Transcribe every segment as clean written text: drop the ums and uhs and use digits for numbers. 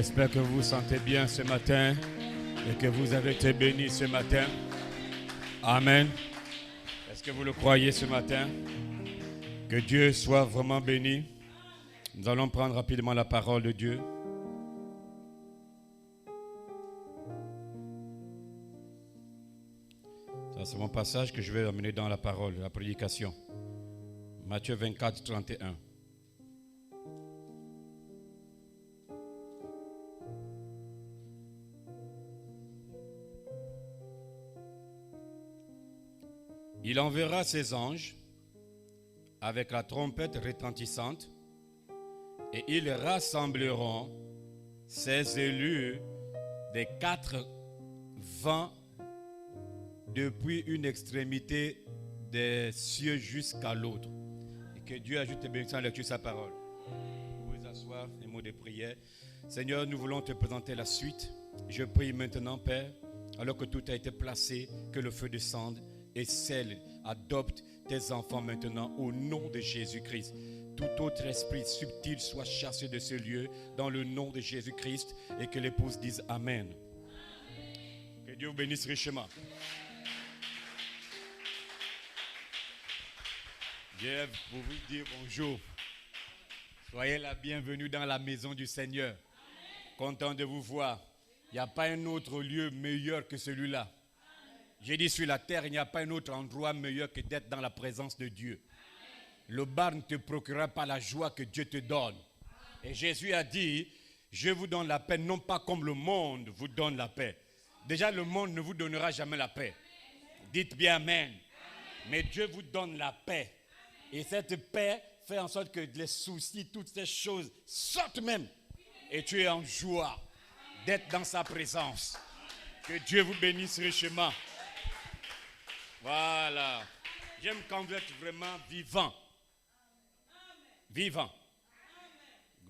J'espère que vous vous sentez bien ce matin et que vous avez été bénis ce matin. Amen. Est-ce que vous le croyez ce matin? Que Dieu soit vraiment béni. Nous allons prendre rapidement la parole de Dieu. C'est mon passage que je vais amener dans la parole, la prédication. Matthieu 24, 31. Il enverra ses anges avec la trompette retentissante et ils rassembleront ses élus des 4 vents depuis une extrémité des cieux jusqu'à l'autre. Et que Dieu ajoute bénédiction à la lecture de sa parole. Vous pouvez vous asseoir, un mot de prière. Seigneur, nous voulons te présenter la suite. Je prie maintenant, Père, alors que tout a été placé, que le feu descende et scelle, adopte tes enfants maintenant au nom de Jésus-Christ. Tout autre esprit subtil soit chassé de ce lieu dans le nom de Jésus-Christ et que l'épouse dise Amen. Que Dieu vous bénisse richement. Je vais vous dire bonjour. Soyez la bienvenue dans la maison du Seigneur. Content de vous voir. Il n'y a pas un autre lieu meilleur que celui-là. J'ai dit sur la terre, il n'y a pas un autre endroit meilleur que d'être dans la présence de Dieu. Le bar ne te procurera pas la joie que Dieu te donne. Et Jésus a dit, je vous donne la paix, non pas comme le monde vous donne la paix. Déjà, le monde ne vous donnera jamais la paix. Dites bien Amen. Mais Dieu vous donne la paix. Et cette paix fait en sorte que les soucis, toutes ces choses sortent même. Et tu es en joie d'être dans sa présence. Que Dieu vous bénisse richement. Voilà. J'aime quand vous êtes vraiment vivant. Vivant.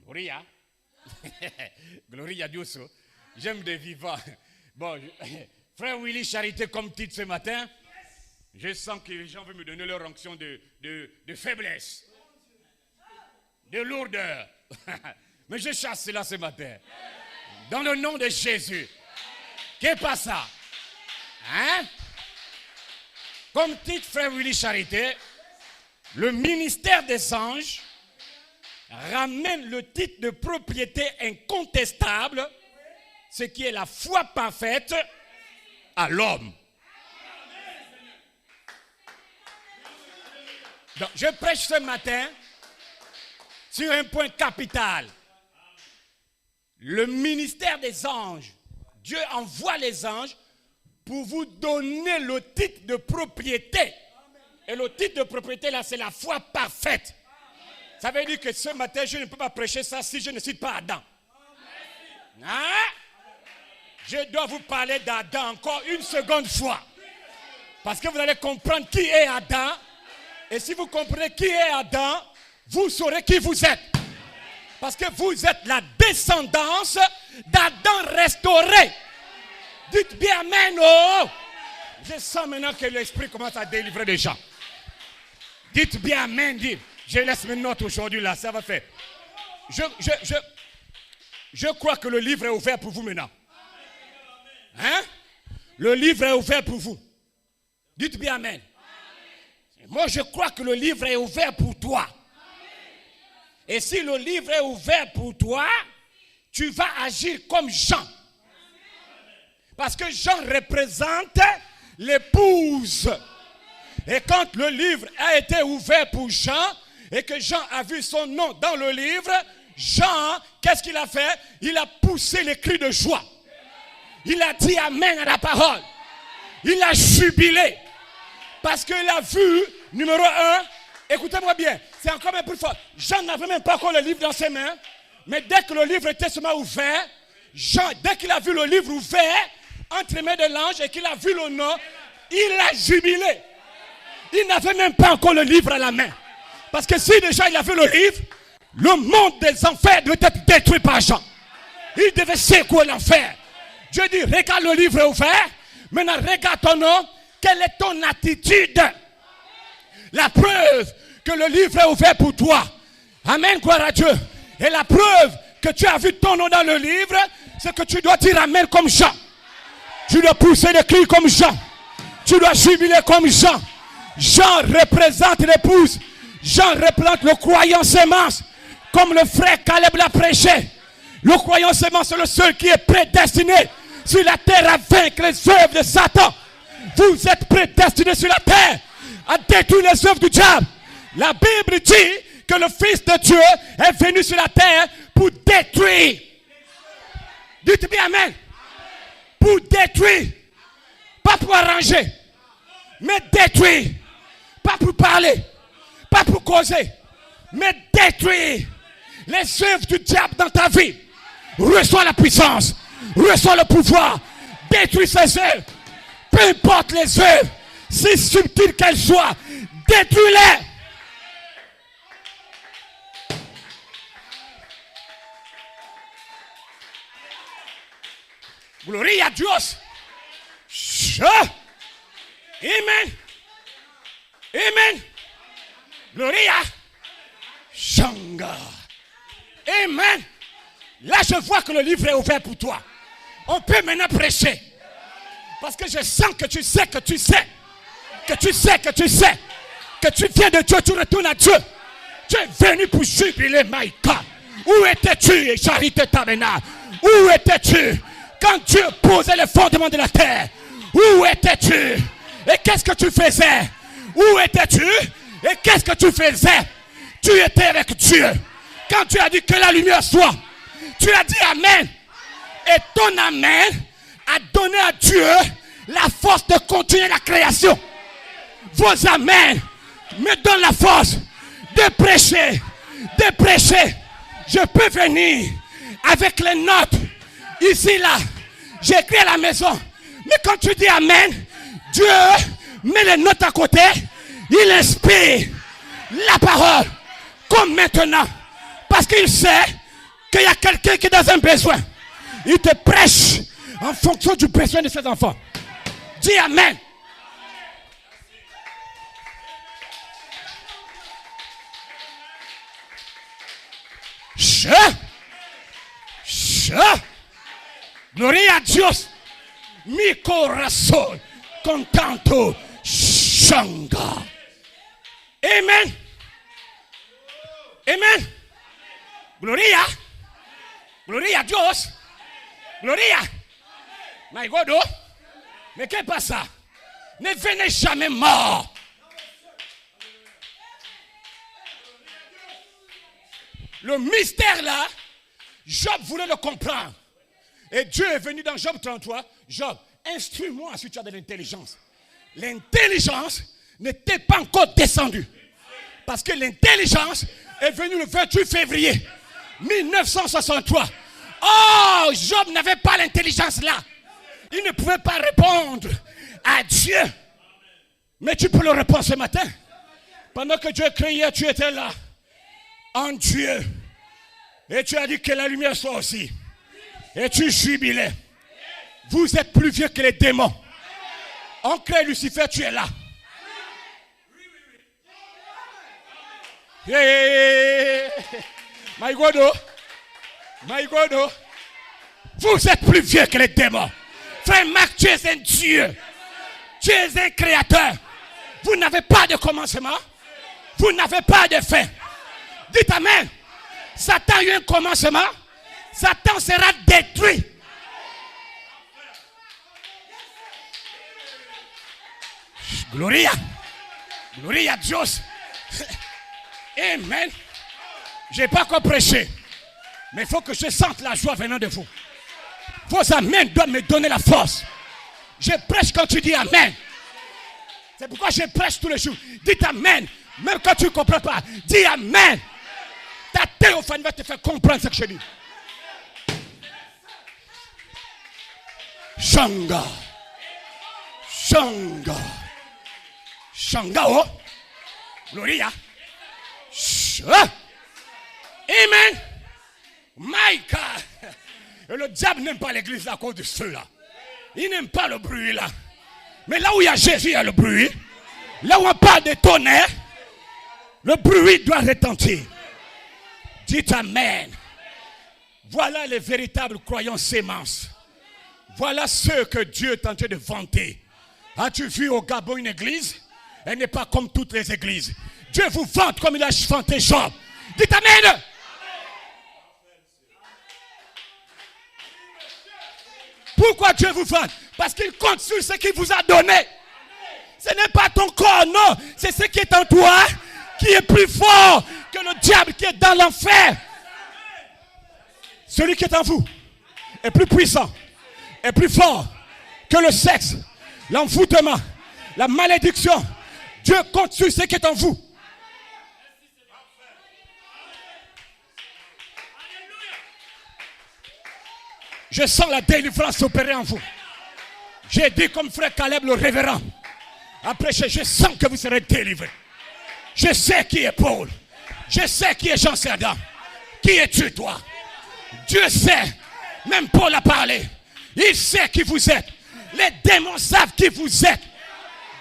Gloria. Gloria Dios. J'aime des vivants. Bon, frère Willy Charité comme titre ce matin. Je sens que les gens veulent me donner leur onction de faiblesse. De lourdeur. Mais je chasse cela ce matin. Dans le nom de Jésus. Qu'est-ce que ça? Hein? Comme titre, frère Willy Charité, le ministère des anges ramène le titre de propriété incontestable, ce qui est la foi parfaite, à l'homme. Donc, je prêche ce matin sur un point capital. Le ministère des anges. Dieu envoie les anges pour vous donner le titre de propriété. Et le titre de propriété, là, c'est la foi parfaite. Ça veut dire que ce matin, je ne peux pas prêcher ça si je ne cite pas Adam. Hein? Je dois vous parler d'Adam encore une seconde fois. Parce que vous allez comprendre qui est Adam. Et si vous comprenez qui est Adam, vous saurez qui vous êtes. Parce que vous êtes la descendance d'Adam restauré. Dites bien Amen. Oh. Je sens maintenant que l'Esprit commence à délivrer les gens. Dites bien Amen. Dites. Je laisse mes notes aujourd'hui là, ça va faire. Je crois que le livre est ouvert pour vous maintenant. Hein? Le livre est ouvert pour vous. Dites bien Amen. Moi je crois que le livre est ouvert pour toi. Et si le livre est ouvert pour toi, tu vas agir comme Jean. Parce que Jean représente l'épouse. Et quand le livre a été ouvert pour Jean, et que Jean a vu son nom dans le livre, Jean, qu'est-ce qu'il a fait? Il a poussé les cris de joie. Il a dit Amen à la parole. Il a jubilé. Parce qu'il a vu, numéro 1, écoutez-moi bien, c'est encore un peu fort. Jean n'avait même pas encore le livre dans ses mains. Mais dès que le livre était seulement ouvert, Jean, dès qu'il a vu le livre ouvert, entre les mains de l'ange et qu'il a vu le nom, il a jubilé. Il n'avait même pas encore le livre à la main. Parce que si déjà il avait le livre, le monde des enfers devait être détruit par Jean. Il devait secouer l'enfer. Dieu dit, regarde le livre est ouvert. Maintenant regarde ton nom. Quelle est ton attitude? La preuve que le livre est ouvert pour toi. Amen, gloire à Dieu. Et la preuve que tu as vu ton nom dans le livre, c'est que tu dois dire Amen comme Jean. Tu dois pousser des cris comme Jean. Tu dois jubiler comme Jean. Jean représente l'épouse. Jean représente le croyant sémence. Comme le frère Caleb l'a prêché. Le croyant sémence, c'est le seul qui est prédestiné sur la terre à vaincre les œuvres de Satan. Vous êtes prédestinés sur la terre à détruire les œuvres du diable. La Bible dit que le Fils de Dieu est venu sur la terre pour détruire. Dites bien Amen. Pour détruire. Pas pour arranger. Mais détruire. Pas pour parler. Pas pour causer. Mais détruire les œuvres du diable dans ta vie. Reçois la puissance. Reçois le pouvoir. Détruis ces œuvres. Peu importe les œuvres, si subtiles qu'elles soient, détruis-les. Gloria a Dios. Amen. Amen. Gloria. Shanga. Amen. Là, je vois que le livre est ouvert pour toi. On peut maintenant prêcher. Parce que je sens que tu sais, que tu sais. Que tu sais, que tu sais. Que tu viens de Dieu, tu retournes à Dieu. Tu es venu pour jubiler, my God. Où étais-tu, Charité Tabernacle? Où étais-tu quand Dieu posait les fondements de la terre? Où étais-tu? Et qu'est-ce que tu faisais? Où étais-tu? Et qu'est-ce que tu faisais? Tu étais avec Dieu. Quand tu as dit que la lumière soit, tu as dit Amen. Et ton Amen a donné à Dieu la force de continuer la création. Vos Amen me donnent la force de prêcher. De prêcher. Je peux venir avec les notes. Ici, là. J'écris à la maison. Mais quand tu dis Amen, Dieu met les notes à côté. Il inspire la parole. Comme maintenant. Parce qu'il sait qu'il y a quelqu'un qui est dans un besoin. Il te prêche en fonction du besoin de ses enfants. Dis Amen. Gloria a Dios. Mi corazón contento shanga. Amen. Amen. Gloria. Gloria a Dios. Gloria. My God. Oh. Mais qu'est-ce que ça? Ne venez jamais mort. Le mystère là, Job voulait le comprendre. Et Dieu est venu dans Job 33. Job, instruis-moi si tu as de l'intelligence. L'intelligence n'était pas encore descendue. Parce que l'intelligence est venue le 28 février 1963. Oh, Job n'avait pas l'intelligence là. Il ne pouvait pas répondre à Dieu. Mais tu peux le répondre ce matin. Pendant que Dieu criait, tu étais là. En Dieu. Et tu as dit que la lumière soit aussi. Et tu jubilais. Vous êtes plus vieux que les démons. On crée Lucifer, tu es là. Yeah. My God, oh. My God, oh. Vous êtes plus vieux que les démons. Frère Marc, tu es un Dieu. Tu es un créateur. Vous n'avez pas de commencement. Vous n'avez pas de fin. Dites Amen. Satan a eu un commencement. Satan sera détruit. Gloria. Gloria a Dios. Amen. Je n'ai pas encore prêché. Mais il faut que je sente la joie venant de vous. Vos Amen doivent me donner la force. Je prêche quand tu dis Amen. C'est pourquoi je prêche tous les jours. Dites Amen. Même quand tu ne comprends pas. Dis Amen. Ta théophanie va te faire comprendre ce que je dis. Shanga. Shanga. Shanga, oh. Gloria. Amen. My God. Et le diable n'aime pas l'église à cause de ceux-là. Il n'aime pas le bruit là. Mais là où il y a Jésus, il y a le bruit. Là où on parle de tonnerre, le bruit doit retentir. Dites Amen. Voilà les véritables croyants sémences. Voilà ceux que Dieu est en train de vanter. As-tu vu au Gabon une église? Elle n'est pas comme toutes les églises. Dieu vous vante comme il a vanté Job. Dites Amen. Pourquoi Dieu vous vante? Parce qu'il compte sur ce qu'il vous a donné. Ce n'est pas ton corps, non. C'est ce qui est en toi qui est plus fort que le diable qui est dans l'enfer. Celui qui est en vous est plus puissant, est plus fort que le sexe, l'envoûtement, la malédiction. Dieu compte sur ce qui est en vous. Je sens la délivrance opérer en vous. J'ai dit comme frère Caleb le révérend. Après, je sens que vous serez délivrés. Je sais qui est Paul. Je sais qui est Jean Serdan. Qui es-tu toi? Dieu sait. Même Paul a parlé. Il sait qui vous êtes. Les démons savent qui vous êtes.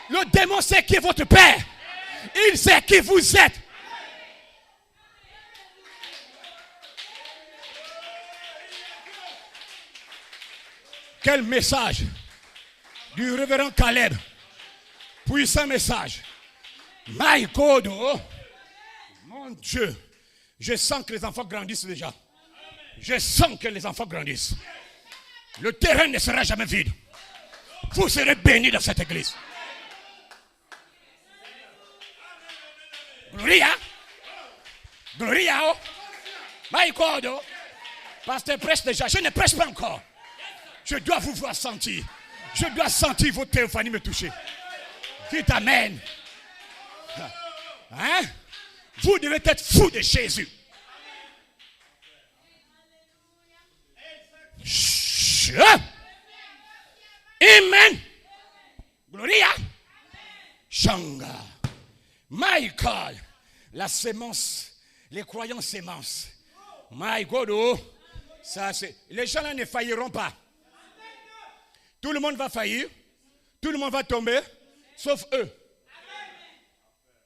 Le démon sait qui est votre père. Il sait qui vous êtes. Quel message du révérend Caleb. Puissant message. My God, oh, mon Dieu, je sens que les enfants grandissent déjà. Je sens que les enfants grandissent. Le terrain ne sera jamais vide. Vous serez bénis dans cette église. Gloria. Gloria. Oh. My God, oh. Pasteur prêche déjà. Je ne prêche pas encore. Je dois vous voir sentir. Je dois sentir votre théophanie me toucher. Dites Amen. Hein? Vous devez être fou de Jésus. Amen. Gloria. Shanga. My God. La sémence. Les croyants sémence. My God. Oh. Ça, c'est... Les gens là ne failliront pas. Tout le monde va faillir. Tout le monde va tomber. Sauf eux.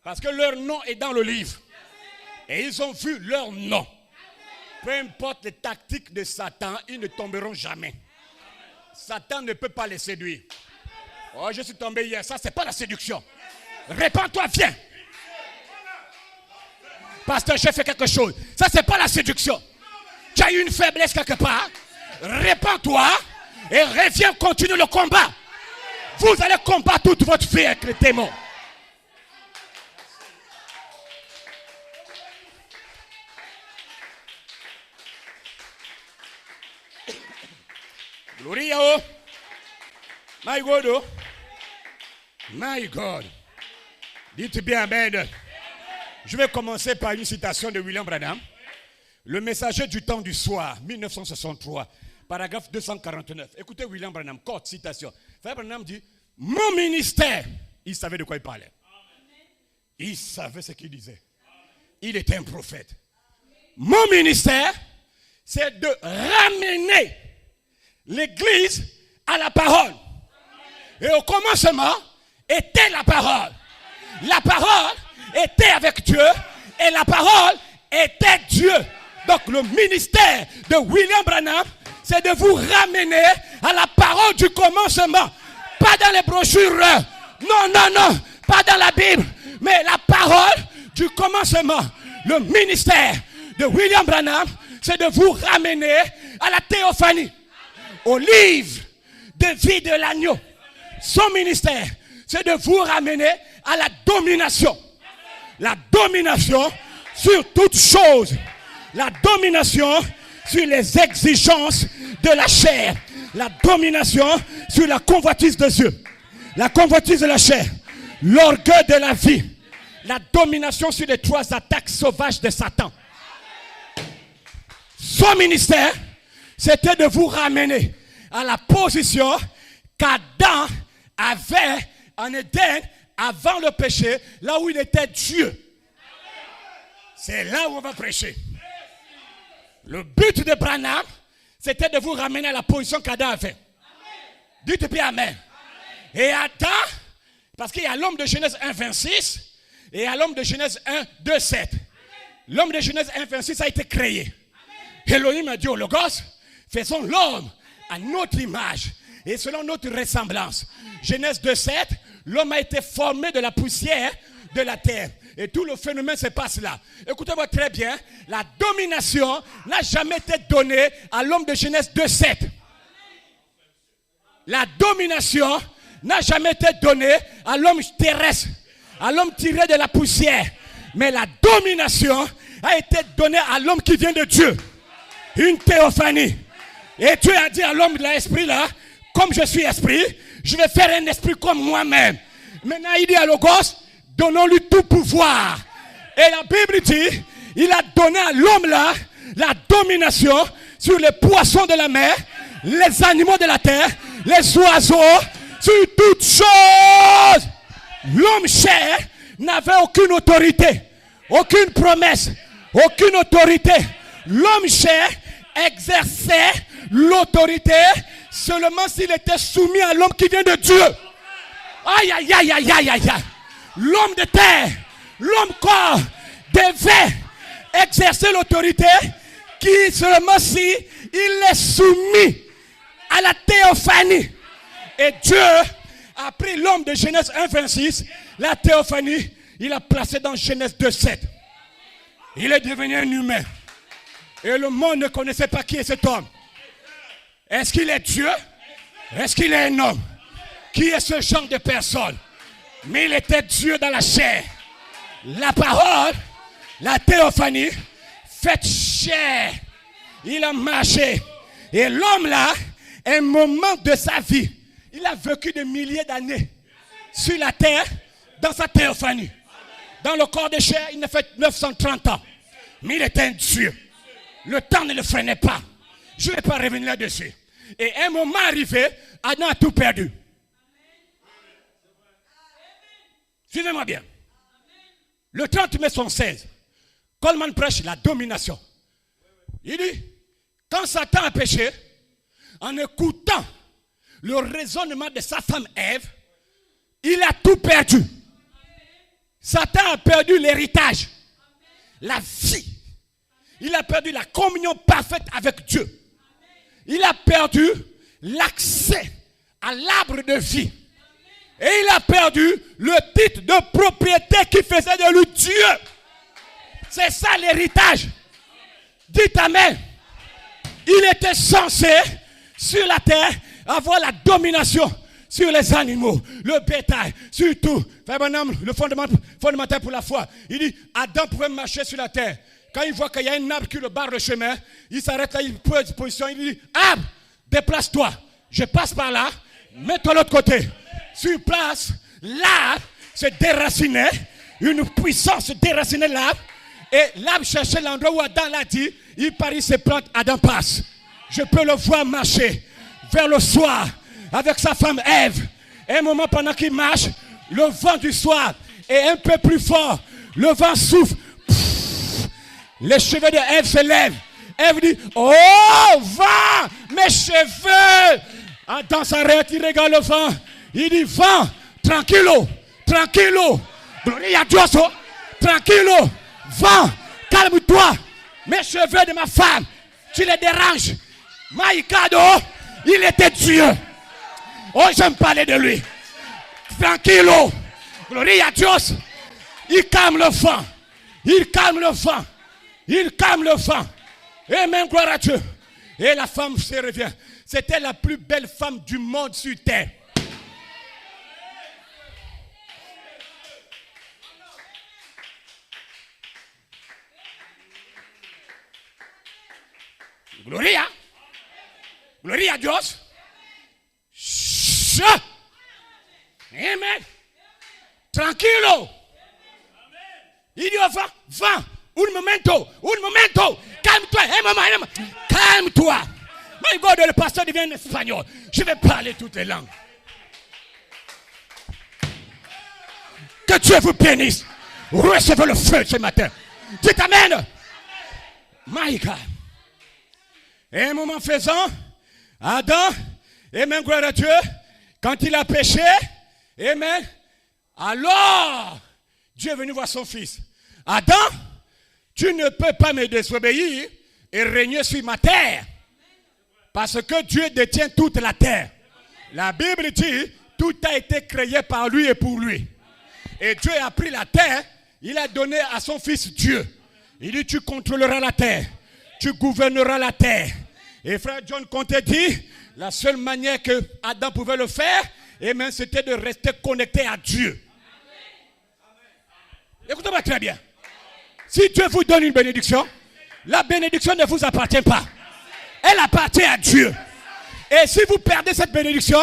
Parce que leur nom est dans le livre. Et ils ont vu leur nom. Peu importe les tactiques de Satan, ils ne tomberont jamais. Satan ne peut pas les séduire. Oh, je suis tombé hier. Ça, c'est pas la séduction. Répands-toi, viens. Pasteur, j'ai fait quelque chose. Ça, c'est pas la séduction. Tu as eu une faiblesse quelque part. Répands-toi et reviens continuer le combat. Vous allez combattre toute votre vie avec les démons. Gloria, oh. My God, oh. My God. Dites bien Amen. Je vais commencer par une citation de William Branham. Le messager du temps du soir, 1963, paragraphe 249. Écoutez William Branham, courte citation. Frère Branham dit, mon ministère, il savait de quoi il parlait. Il savait ce qu'il disait. Il était un prophète. Mon ministère, c'est de ramener l'église à la parole. Et au commencement, était la parole. La parole était avec Dieu et la parole était Dieu. Donc le ministère de William Branham, c'est de vous ramener à la parole du commencement. Pas dans les brochures. Non, non, non. Pas dans la Bible. Mais la parole du commencement. Le ministère de William Branham, c'est de vous ramener à la théophanie. Au livre de vie de l'agneau. Son ministère, c'est de vous ramener à la domination. La domination sur toute chose. La domination sur les exigences de la chair. La domination sur la convoitise de Dieu. La convoitise de la chair. L'orgueil de la vie. La domination sur les trois attaques sauvages de Satan. Son ministère, c'était de vous ramener à la position qu'Adam avait en Éden avant le péché, là où il était Dieu. C'est là où on va prêcher. Le but de Branham, c'était de vous ramener à la position qu'Adam avait. Dites bien Amen. Et Adam, parce qu'il y a l'homme de Genèse 1, 26 et il y a l'homme de Genèse 1, 2, 7. L'homme de Genèse 1, 26 a été créé. Elohim a dit au Logos, faisons l'homme à notre image et selon notre ressemblance. Genèse 2:7, l'homme a été formé de la poussière de la terre. Et tout le phénomène se passe là. Écoutez-moi très bien, la domination n'a jamais été donnée à l'homme de Genèse 2:7. La domination n'a jamais été donnée à l'homme terrestre, à l'homme tiré de la poussière. Mais la domination a été donnée à l'homme qui vient de Dieu. Une théophanie. Et Dieu a dit à l'homme de l'esprit là, comme je suis esprit, je vais faire un esprit comme moi-même. Maintenant il dit à Logos, donnons-lui tout pouvoir. Et la Bible dit, il a donné à l'homme là la domination sur les poissons de la mer, les animaux de la terre, les oiseaux, sur toutes choses. L'homme cher n'avait aucune autorité, aucune promesse, aucune autorité. L'homme cher exerçait l'autorité seulement s'il était soumis à l'homme qui vient de Dieu. Aïe, aïe, aïe, aïe, aïe, aïe. L'homme de terre, l'homme corps devait exercer l'autorité qui seulement si il est soumis à la théophanie. Et Dieu a pris l'homme de Genèse 1:26, la théophanie, il a placé dans Genèse 2:7. Il est devenu un humain. Et le monde ne connaissait pas qui est cet homme. Est-ce qu'il est Dieu? Est-ce qu'il est un homme? Qui est ce genre de personne? Mais il était Dieu dans la chair. La parole, la théophanie, faite chair. Il a marché. Et l'homme là, un moment de sa vie, il a vécu des milliers d'années sur la terre dans sa théophanie. Dans le corps de chair, il a fait 930 ans. Mais il était un Dieu. Le temps ne le freinait pas. Je ne vais pas revenir là-dessus. Et un moment arrivé, Adam a tout perdu. Suivez-moi bien. Le 30 mai 16, Coleman prêche la domination. Il dit, quand Satan a péché, en écoutant le raisonnement de sa femme Ève, il a tout perdu. Satan a perdu l'héritage, la vie. Il a perdu la communion parfaite avec Dieu. Il a perdu l'accès à l'arbre de vie. Et il a perdu le titre de propriété qui faisait de lui Dieu. C'est ça l'héritage. Dites Amen. Il était censé, sur la terre, avoir la domination sur les animaux, le bétail, sur tout. Le fondamental pour la foi. Il dit, Adam pouvait marcher sur la terre. Quand il voit qu'il y a un arbre qui le barre le chemin, il s'arrête là, il pose position, il dit, arbre, déplace-toi. Je passe par là, mets-toi de l'autre côté. Sur place, l'arbre se déracinait, une puissance se déracinait l'arbre, et l'arbre cherchait l'endroit où Adam l'a dit, il parie ses plantes, Adam passe. Je peux le voir marcher vers le soir avec sa femme Ève. Et un moment pendant qu'il marche, le vent du soir est un peu plus fort. Le vent souffle. Les cheveux de Ève se lèvent. Ève dit, oh vent, mes cheveux. Adam s'arrête, il regarde le vent. Il dit, vent, tranquillo, tranquillo. Gloria a Dios, tranquillo. Vent, calme-toi. Mes cheveux de ma femme, tu les déranges. Maïkado, il était Dieu. Oh, j'aime parler de lui. Tranquillo. Gloria a Dios. Il calme le vent. Il calme le vent. Il calme le vent. Amen, gloire à Dieu. Et la femme se revient. C'était la plus belle femme du monde sur terre. Gloria. Gloria a Dios. Amen. Tranquilo. Il dit au vent, vent, un momento, calme-toi, un moment. Calme-toi. My God, le pasteur devient un espagnol. Je vais parler toutes les langues. Que Dieu vous bénisse. Recevez le feu ce matin. Dites Amen. My God. Et un moment faisant, Adam, amen, gloire à Dieu, quand il a péché, amen, alors Dieu est venu voir son fils. Adam, tu ne peux pas me désobéir et régner sur ma terre. Parce que Dieu détient toute la terre. La Bible dit, tout a été créé par lui et pour lui. Et Dieu a pris la terre, il a donné à son fils Dieu. Il dit, tu contrôleras la terre, tu gouverneras la terre. Et frère John Conte dit, la seule manière que Adam pouvait le faire, c'était de rester connecté à Dieu. Écoutez-moi très bien. Si Dieu vous donne une bénédiction, la bénédiction ne vous appartient pas. Elle appartient à Dieu. Et si vous perdez cette bénédiction,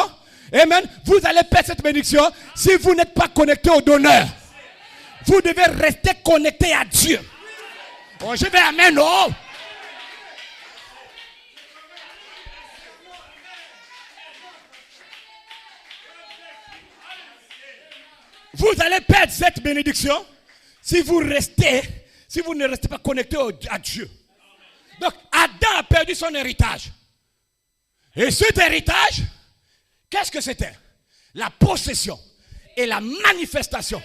amen, vous allez perdre cette bénédiction si vous n'êtes pas connecté au donneur. Vous devez rester connecté à Dieu. Oh, je vais amen, oh. Vous allez perdre cette bénédiction si vous ne restez pas connecté à Dieu. Donc, Adam a perdu son héritage. Et cet héritage, qu'est-ce que c'était? La possession et la manifestation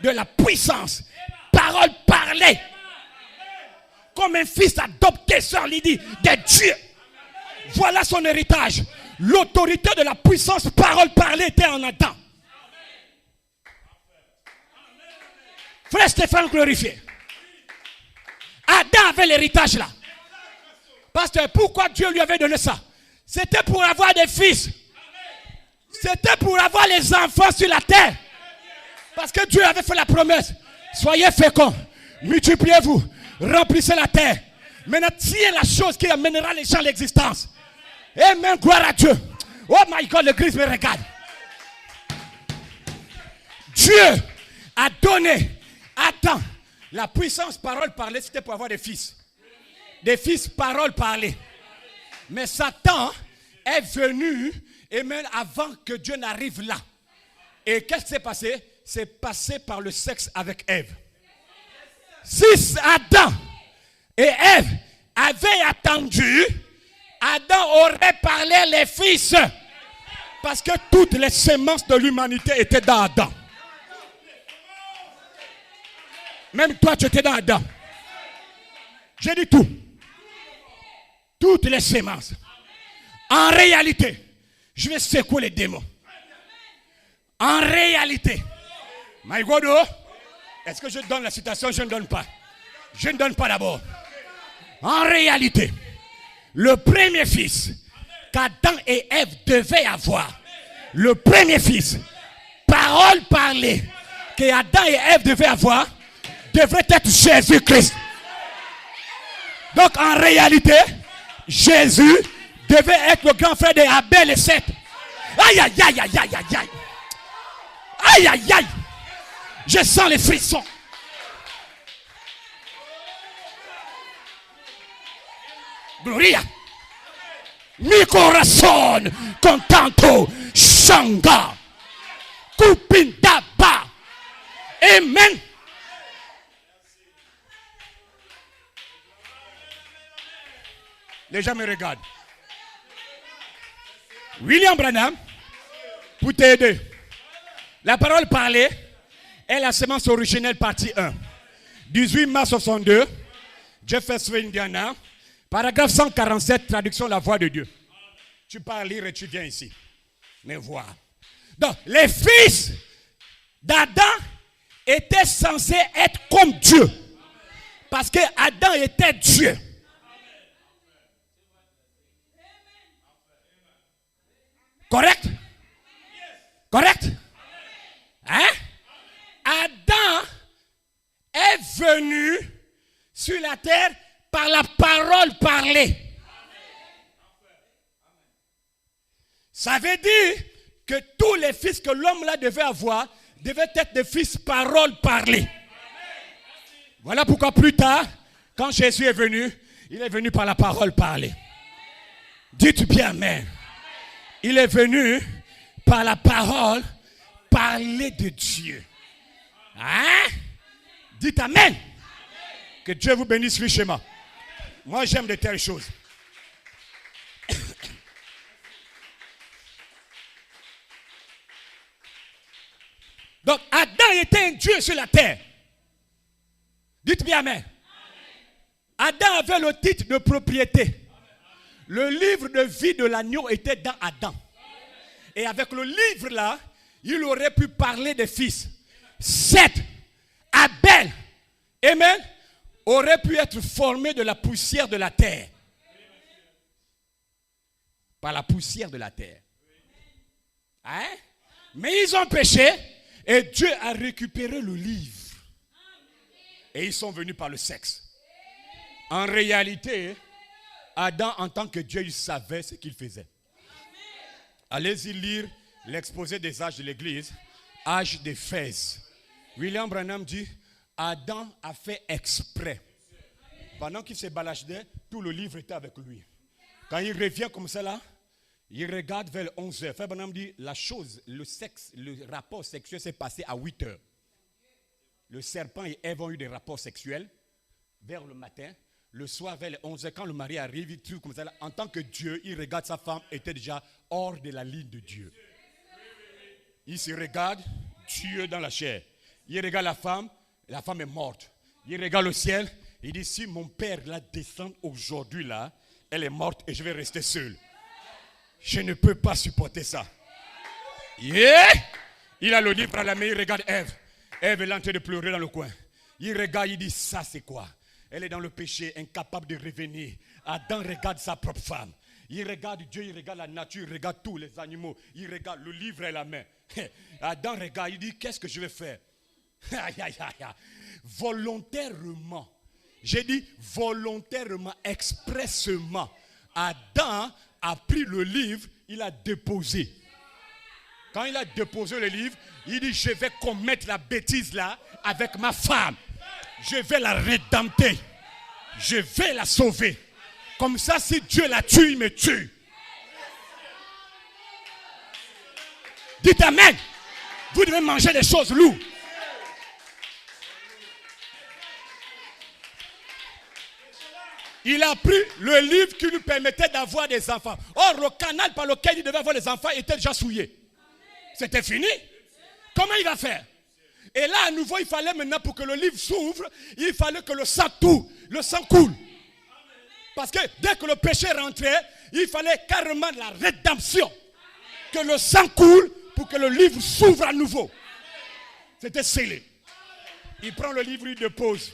de la puissance. Parole parlée. Comme un fils adopté sur l'idée de Dieu. Voilà son héritage. L'autorité de la puissance, parole parlée, était en Adam. Frère Stéphane glorifié. Adam avait l'héritage là. Pasteur, pourquoi Dieu lui avait donné ça? C'était pour avoir des fils. C'était pour avoir les enfants sur la terre. Parce que Dieu avait fait la promesse. Soyez féconds, multipliez-vous, remplissez la terre. Maintenant, tiens la chose qui amènera les gens à l'existence. Amen, gloire à Dieu. Oh my God, l'église me regarde. Dieu a donné Adam la puissance parole parlée, c'était pour avoir des fils. Des fils parole parlée. Mais Satan est venu, amen, avant que Dieu n'arrive là. Et qu'est-ce qui s'est passé? C'est passé par le sexe avec Ève. Si Adam et Ève avaient attendu, Adam aurait parlé les fils. Parce que toutes les semences de l'humanité étaient dans Adam. Même toi, tu étais dans Adam. J'ai dit tout. Toutes les semences. En réalité, je vais secouer les démons. En réalité, my God, est-ce que je donne la citation? Je ne donne pas. Je ne donne pas d'abord. En réalité, le premier fils qu'Adam et Ève devaient avoir, le premier fils, parole parlée, qu'Adam et Ève devaient avoir, devrait être Jésus-Christ. Donc en réalité, Jésus devait être le grand frère d'Abel et Seth. Aïe, aïe, aïe, aïe, aïe, aïe, aïe. Aïe, aïe, aïe. Je sens les frissons. Gloria. Mi corazón con tanto shanga. Kupindaba. Amen. Les gens me regardent. William Branham, pour t'aider. La parole parlée est la semence originelle partie 1. 18 mars 62, Jefferson, Indiana. Paragraphe 147, traduction La voix de Dieu. Tu pars lire et tu viens ici. Mais voir. Donc, les fils d'Adam étaient censés être comme Dieu. Parce que Adam était Dieu. Correct? Correct? Hein? Adam est venu sur la terre par la parole parlée. Ça veut dire que tous les fils que l'homme là devait avoir devaient être des fils parole parlée. Voilà pourquoi plus tard, quand Jésus est venu, il est venu par la parole parlée. Dites bien amen. Il est venu par la parole parler de Dieu. Hein? Dites amen. Que Dieu vous bénisse richement. Moi, j'aime de telles choses. Donc, Adam était un Dieu sur la terre. Dites bien amen. Adam avait le titre de propriété. Le livre de vie de l'agneau était dans Adam. Et avec le livre là, il aurait pu parler des fils. Seth, Abel, amen, aurait pu être formé de la poussière de la terre. Par la poussière de la terre. Hein? Mais ils ont péché et Dieu a récupéré le livre. Et ils sont venus par le sexe. En réalité, Adam, en tant que Dieu, il savait ce qu'il faisait. Allez-y lire l'exposé des âges de l'Église, âge d'Éphèse. William Branham dit, Adam a fait exprès. Pendant qu'il se baladait, tout le livre était avec lui. Quand il revient comme ça là, il regarde vers 11h. Frère Branham dit, la chose, le sexe, le rapport sexuel s'est passé à 8h. Le serpent et Ève ont eu des rapports sexuels vers le matin. Le soir vers les 11h, quand le mari arrive, il trouve comme ça là. En tant que Dieu, il regarde sa femme, était déjà hors de la ligne de Dieu. Il se regarde, Dieu dans la chair. Il regarde la femme est morte. Il regarde le ciel, il dit, si mon père la descend aujourd'hui là, elle est morte et je vais rester seul. Je ne peux pas supporter ça. Yeah! Il a le livre à la main, il regarde Ève. Ève est en train de pleurer dans le coin. Il regarde, il dit, ça c'est quoi? Elle est dans le péché, incapable de revenir. Adam regarde sa propre femme. Il regarde Dieu, il regarde la nature, il regarde tous les animaux. Il regarde le livre à la main. Adam regarde, il dit, qu'est-ce que je vais faire? Volontairement. J'ai dit volontairement, expressément. Adam a pris le livre, il a déposé. Quand il a déposé le livre, il dit, je vais commettre la bêtise là avec ma femme. Je vais la rédempter. Je vais la sauver. Comme ça, si Dieu la tue, il me tue. Dites amen. Vous devez manger des choses lourdes. Il a pris le livre qui lui permettait d'avoir des enfants. Or, le canal par lequel il devait avoir des enfants était déjà souillé. C'était fini. Comment il va faire? Et là, à nouveau, il fallait maintenant, pour que le livre s'ouvre, il fallait que le sang coule. Parce que dès que le péché rentrait, il fallait carrément la rédemption. Que le sang coule pour que le livre s'ouvre à nouveau. C'était scellé. Il prend le livre, il dépose.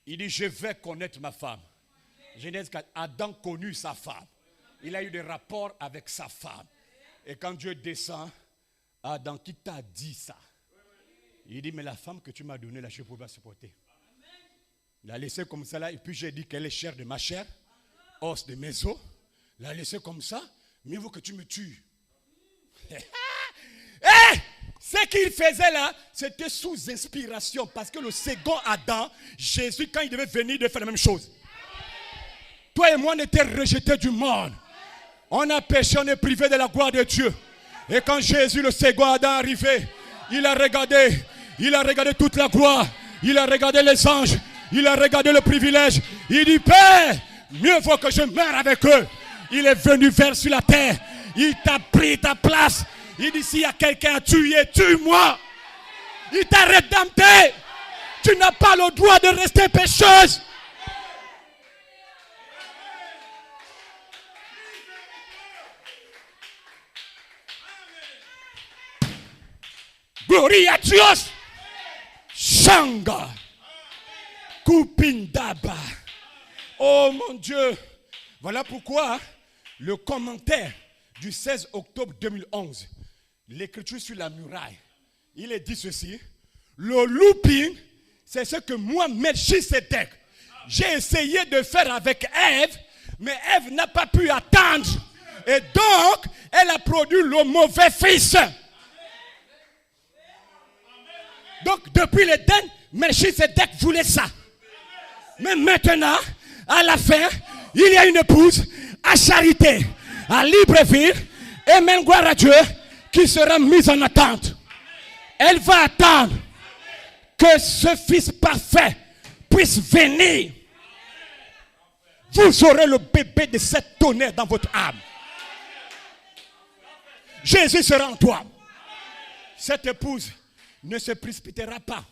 Il dit, je vais connaître ma femme. Genèse 4, Adam connut sa femme. Il a eu des rapports avec sa femme. Et quand Dieu descend, Adam, qui t'a dit ça? Il dit, mais la femme que tu m'as donnée, là, je ne peux pas supporter. Il l'a laissée comme ça, là, et puis j'ai dit qu'elle est chair de ma chair, os de mes os. Il l'a laissée comme ça, mieux vaut que tu me tues. Ce qu'il faisait là, c'était sous inspiration, parce que le second Adam, Jésus, quand il devait venir, il devait faire la même chose. Toi et moi, on était rejetés du monde. On a péché, on est privé de la gloire de Dieu. Et quand Jésus, le second Adam, est arrivé, il a regardé toute la gloire, il a regardé les anges, il a regardé le privilège. Il dit, Père, mieux vaut que je meure avec eux. Il est venu vers sur la terre, il t'a pris ta place. Il dit, s'il y a quelqu'un à tuer, tue-moi. Il t'a rédempté. Tu n'as pas le droit de rester pécheuse. Gloria a Dios. Shanga. Kupindaba. Oh mon Dieu. Voilà pourquoi le commentaire du 16 octobre 2011, l'écriture sur la muraille, il est dit ceci. Le looping, c'est ce que moi, Melchisedec, j'ai essayé de faire avec Ève, mais Ève n'a pas pu attendre. Et donc, elle a produit le mauvais fils. Donc, depuis l'Éden, Melchisedec voulait ça. Mais maintenant, à la fin, il y a une épouse à Charité, à Libreville, et même gloire à Dieu, qui sera mise en attente. Elle va attendre que ce fils parfait puisse venir. Vous aurez le bébé de cette tonnerre dans votre âme. Jésus sera en toi. Cette épouse ne se précipitera pas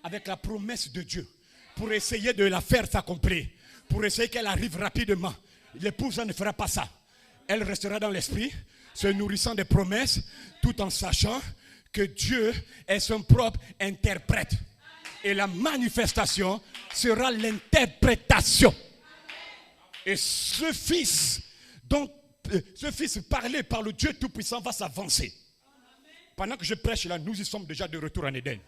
avec la promesse de Dieu pour essayer de la faire s'accomplir, pour essayer qu'elle arrive rapidement. L'épouse ne fera pas ça. Elle restera dans l'esprit, se nourrissant des promesses, tout en sachant que Dieu est son propre interprète. Et la manifestation sera l'interprétation. Et ce fils parlé par le Dieu Tout-Puissant va s'avancer. Pendant que je prêche là, nous y sommes déjà de retour en Éden.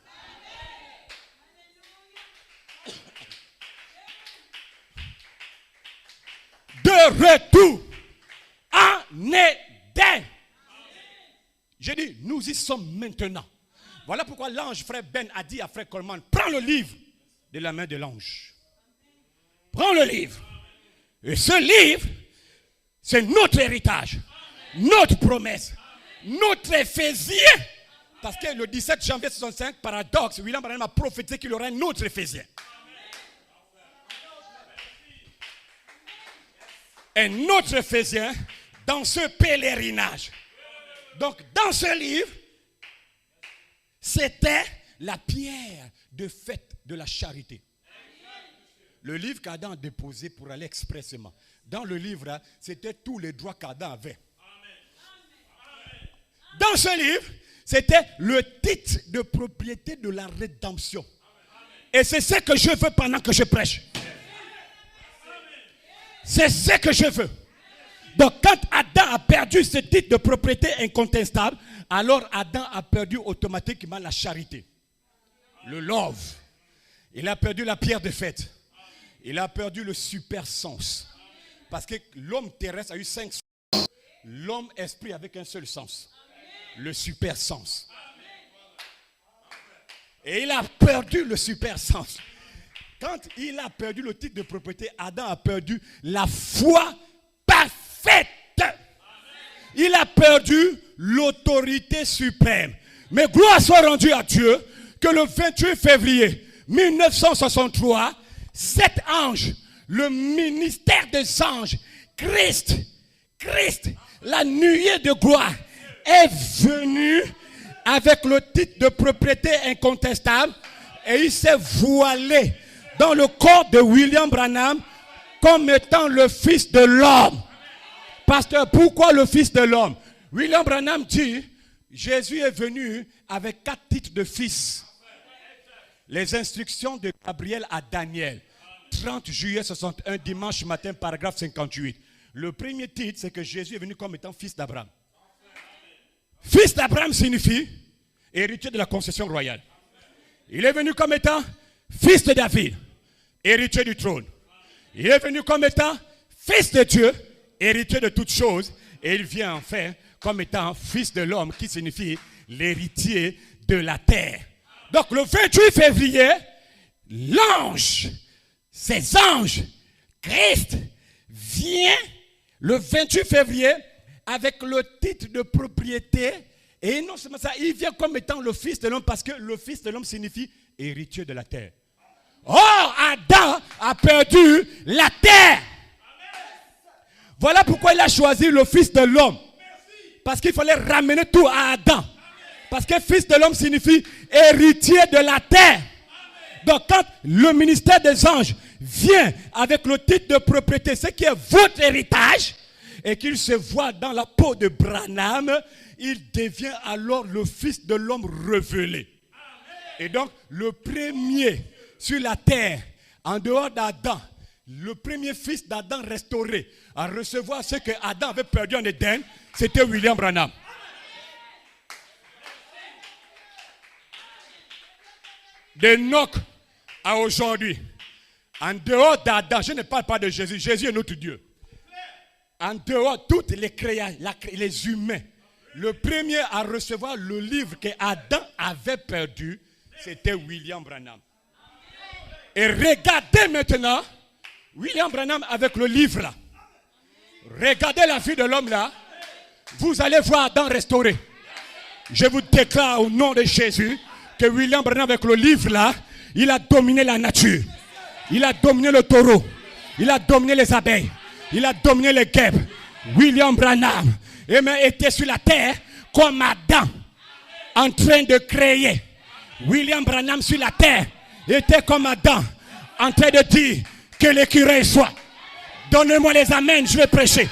De retour en Éden. J'ai dit, nous y sommes maintenant. Voilà pourquoi l'ange frère Ben a dit à frère Coleman, prends le livre de la main de l'ange. Prends le livre. Et ce livre, c'est notre héritage, notre promesse, notre Éphésien. Parce que le 17 janvier 65, paradoxe, William Branham a prophétisé qu'il y aurait un autre Éphésien. Un autre Éphésien dans ce pèlerinage. Donc, dans ce livre, c'était la pierre de fête de la charité. Le livre qu'Adam a déposé pour aller expressément. Dans le livre, là, c'était tous les droits qu'Adam avait. Dans ce livre, c'était le titre de propriété de la rédemption. Et c'est ce que je veux pendant que je prêche. C'est ce que je veux. Donc quand Adam a perdu ce titre de propriété incontestable, alors Adam a perdu automatiquement la charité. Le love. Il a perdu la pierre de fête. Il a perdu le super sens. Parce que l'homme terrestre a eu 5 sens. L'homme esprit avec un seul sens. Le super sens. Et il a perdu le super sens. Quand il a perdu le titre de propriété, Adam a perdu la foi parfaite. Il a perdu l'autorité suprême. Mais gloire soit rendue à Dieu que le 28 février 1963, 7 anges, le ministère des anges, Christ, la nuée de gloire, est venu avec le titre de propriété incontestable et il s'est voilé dans le corps de William Branham comme étant le fils de l'homme. Pasteur, pourquoi le fils de l'homme? William Branham dit, Jésus est venu avec 4 titres de fils. Les instructions de Gabriel à Daniel. 30 juillet 61, dimanche matin, paragraphe 58. Le premier titre, c'est que Jésus est venu comme étant fils d'Abraham. Fils d'Abraham signifie héritier de la concession royale. Il est venu comme étant fils de David, héritier du trône. Il est venu comme étant fils de Dieu, héritier de toutes choses. Et il vient enfin comme étant fils de l'homme, qui signifie l'héritier de la terre. Donc le 28 février, l'ange, ces anges, Christ, vient le 28 février avec le titre de propriété. Et non seulement ça, il vient comme étant le fils de l'homme parce que le fils de l'homme signifie héritier de la terre. Or, Adam a perdu la terre. Voilà pourquoi il a choisi le fils de l'homme. Parce qu'il fallait ramener tout à Adam. Parce que fils de l'homme signifie héritier de la terre. Donc quand le ministère des anges vient avec le titre de propriété, ce qui est votre héritage, et qu'il se voit dans la peau de Branham, il devient alors le fils de l'homme révélé. Et donc le premier sur la terre, en dehors d'Adam, le premier fils d'Adam restauré à recevoir ce que Adam avait perdu en Éden, c'était William Branham. D'Enoch à aujourd'hui, en dehors d'Adam, je ne parle pas de Jésus, Jésus est notre Dieu. En dehors, toutes les créatures, les humains, le premier à recevoir le livre que Adam avait perdu, c'était William Branham. Et regardez maintenant William Branham avec le livre là. Regardez la vie de l'homme là. Vous allez voir Adam restauré. Je vous déclare au nom de Jésus que William Branham avec le livre là, il a dominé la nature. Il a dominé le taureau. Il a dominé les abeilles. Il a dominé les guêpes. William Branham était sur la terre comme Adam en train de créer. William Branham sur la terre était comme Adam en train de dire que l'écureuil soit. Donnez-moi les amens, je vais prêcher.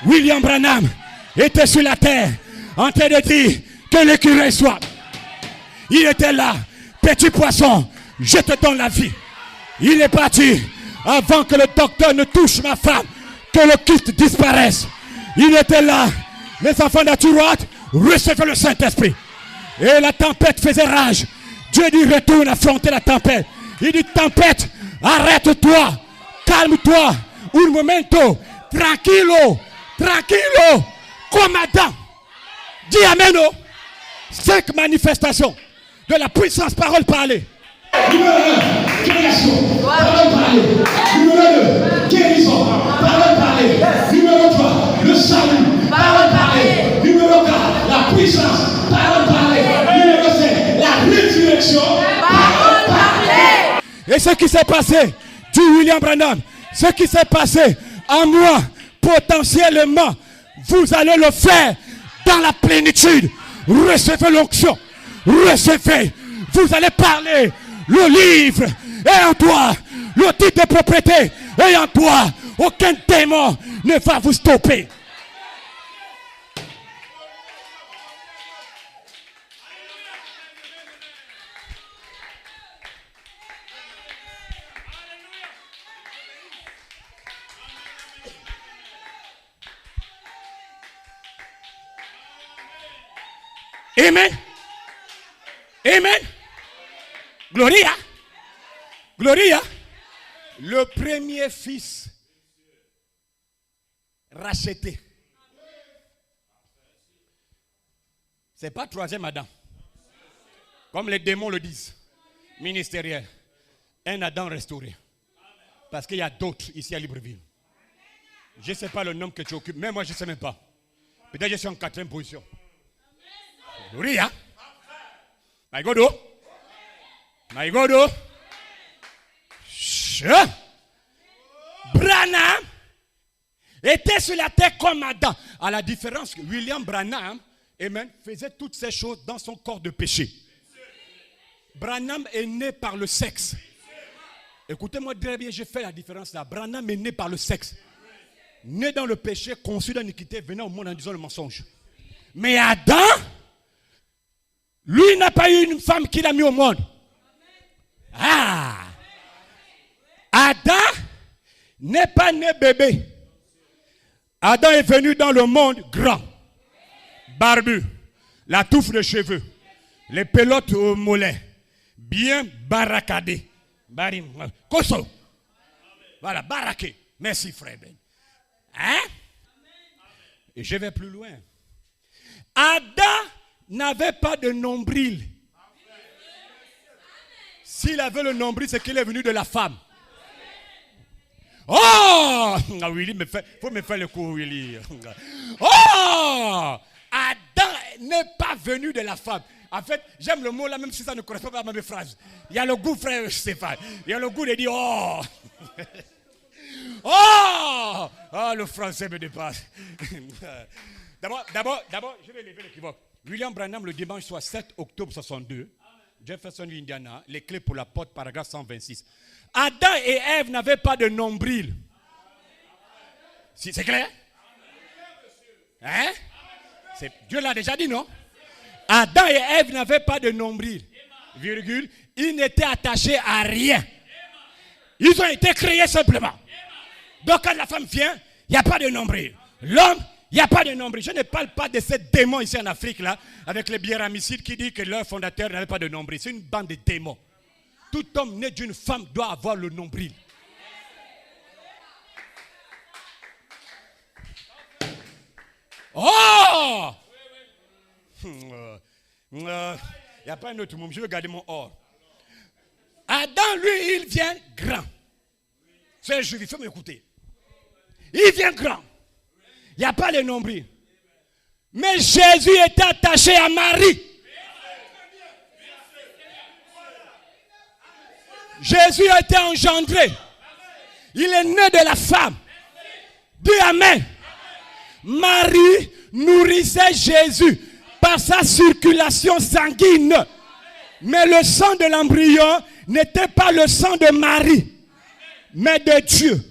William Branham était sur la terre en train de dire que l'écureuil soit. Il était là, petit poisson, je te donne la vie. Il est parti avant que le docteur ne touche ma femme, que le kyste disparaisse. Il était là, les enfants d'Aturoite recevaient le Saint-Esprit. Et la tempête faisait rage. Dieu dit retourne affronter la tempête. Il dit tempête, arrête-toi, calme-toi, un momento, tranquillo, tranquillo, comme Adam. Dis amen. 5 manifestations de la puissance parole parlée. Numéro 1, création, parole parlée. Numéro 2, guérison, parole parlée. Numéro 3, le salut, parole parlée. Numéro 4, la puissance, parole parlée. Numéro 5, la résurrection, parole parlée. Et ce qui s'est passé, dit William Branham, ce qui s'est passé en moi, potentiellement, vous allez le faire dans la plénitude. Recevez l'onction, recevez, vous allez parler. Le livre est en toi. Le titre de propriété est en toi. Aucun démon ne va vous stopper. Amen. Amen. Gloria. Gloria. Le premier fils racheté. C'est pas troisième Adam. Comme les démons le disent. Ministériel. Un Adam restauré. Parce qu'il y a d'autres ici à Libreville. Je ne sais pas le nom que tu occupes. Même moi, je ne sais même pas. Peut-être que je suis en 4e position. Gloria. My God. My God. Branham était sur la terre comme Adam. À la différence que William Branham, amen, faisait toutes ces choses dans son corps de péché. Branham est né par le sexe. Écoutez-moi très bien, j'ai fait la différence là. Branham est né par le sexe. Né dans le péché, conçu dans l'iniquité, venant au monde en disant le mensonge. Mais Adam, lui n'a pas eu une femme qu'il a mis au monde. Ah! Adam n'est pas né bébé. Adam est venu dans le monde grand, barbu, la touffe de cheveux, les pelotes au mollet, bien barricadé. Koso. Voilà, baraqué. Merci frère Ben. Hein? Et je vais plus loin. Adam n'avait pas de nombril. S'il avait le nombril, c'est qu'il est venu de la femme. Oh! Willy, il faut me faire le coup, Willy. Oh! Adam n'est pas venu de la femme. En fait, j'aime le mot là, même si ça ne correspond pas à ma même phrase. Il y a le goût, frère Stéphane. Il y a le goût de dire oh! Oh! Oh, le français me dépasse. D'abord, je vais lever l'équivoque. William Branham, le dimanche soit 7 octobre 62, Jefferson, Indiana, les clés pour la porte, paragraphe 126. Adam et Ève n'avaient pas de nombril. C'est clair? Hein? Dieu l'a déjà dit, non? Adam et Ève n'avaient pas de nombril. Virgule. Ils n'étaient attachés à rien. Ils ont été créés simplement. Donc quand la femme vient, il n'y a pas de nombril. L'homme, il n'y a pas de nombril. Je ne parle pas de ces démons ici en Afrique, là, avec les biéramicides qui disent que leur fondateur n'avait pas de nombril. C'est une bande de démons. Tout homme né d'une femme doit avoir le nombril. Oh! Il n'y a pas un autre mot. Je veux garder mon or. Adam, lui, il vient grand. C'est un juif, il faut m'écouter. Il vient grand. Il n'y a pas le nombril. Mais Jésus était attaché à Marie. Jésus a été engendré. Il est né de la femme. Dis Amen. Marie nourrissait Jésus par sa circulation sanguine. Mais le sang de l'embryon n'était pas le sang de Marie. mais de Dieu.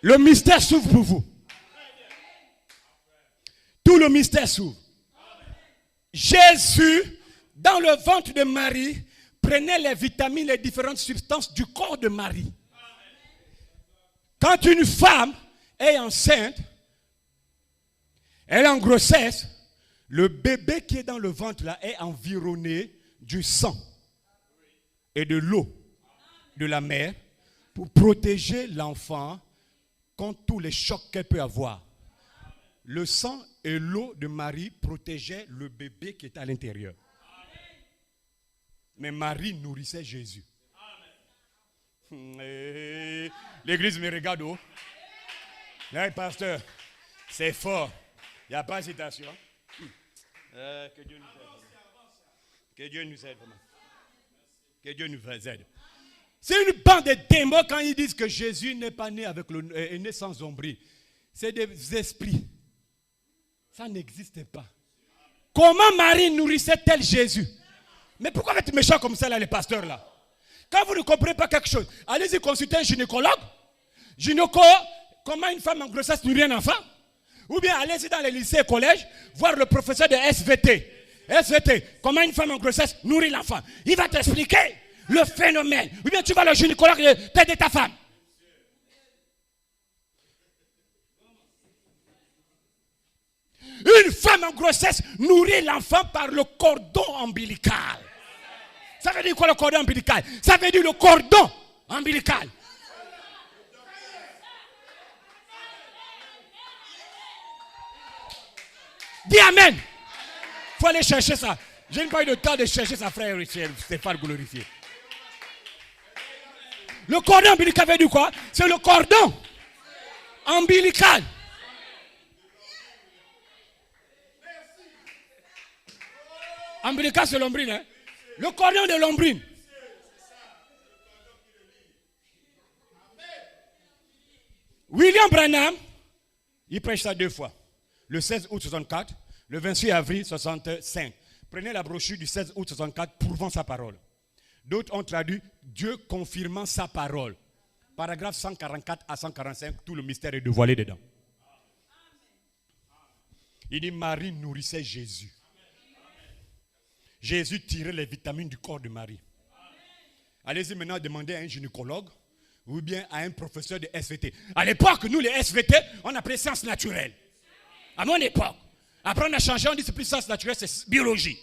Le mystère s'ouvre pour vous. Tout le mystère s'ouvre. Jésus, dans le ventre de Marie, prenait les vitamines, les différentes substances du corps de Marie. Quand une femme est enceinte, elle est en grossesse, le bébé qui est dans le ventre là est environné du sang et de l'eau de la mère pour protéger l'enfant contre tous les chocs qu'elle peut avoir. Le sang et l'eau de Marie protégeaient le bébé qui était à l'intérieur. Mais Marie nourrissait Jésus. L'église me regarde. Oh. Là, pasteur, c'est fort. Il n'y a pas de citation. Que Dieu nous aide. Que Dieu nous aide. Que Dieu nous aide. C'est une bande de démons quand ils disent que Jésus n'est pas né, né sans nombril. C'est des esprits. Ça n'existe pas. Comment Marie nourrissait-elle Jésus? Mais pourquoi vous êtes méchants comme ça, là, les pasteurs, là? Quand vous ne comprenez pas quelque chose, allez-y consulter un gynécologue. Comment une femme en grossesse nourrit un enfant? Ou bien allez-y dans les lycées et collèges, voir le professeur de SVT. SVT, comment une femme en grossesse nourrit l'enfant. Il va t'expliquer le phénomène. Ou bien tu vas le gynécologue et t'aider ta femme. Une femme en grossesse nourrit l'enfant par le cordon ombilical. Ça veut dire quoi le cordon ombilical? Ça veut dire le cordon ombilical. Dis Amen. Il faut aller chercher ça. Je n'ai pas eu le temps de chercher ça, frère Stéphane glorifié. Le cordon ombilical veut dire quoi? C'est le cordon ombilical. Ombilical, c'est l'ombrine. Hein? Le cordon de l'ombrine. William Branham, il prêche ça 2 fois. Le 16 août 64, le 26 avril 65. Prenez la brochure du 16 août 64, prouvant sa parole. D'autres ont traduit Dieu confirmant sa parole. Paragraphe 144 à 145, tout le mystère est dévoilé dedans. Il dit Marie nourrissait Jésus. Jésus tirait les vitamines du corps de Marie. Allez-y maintenant demander à un gynécologue ou bien à un professeur de SVT. À l'époque, nous les SVT, on appelait sciences naturelles. À mon époque. Après on a changé, on dit c'est plus sciences naturelles, c'est biologie.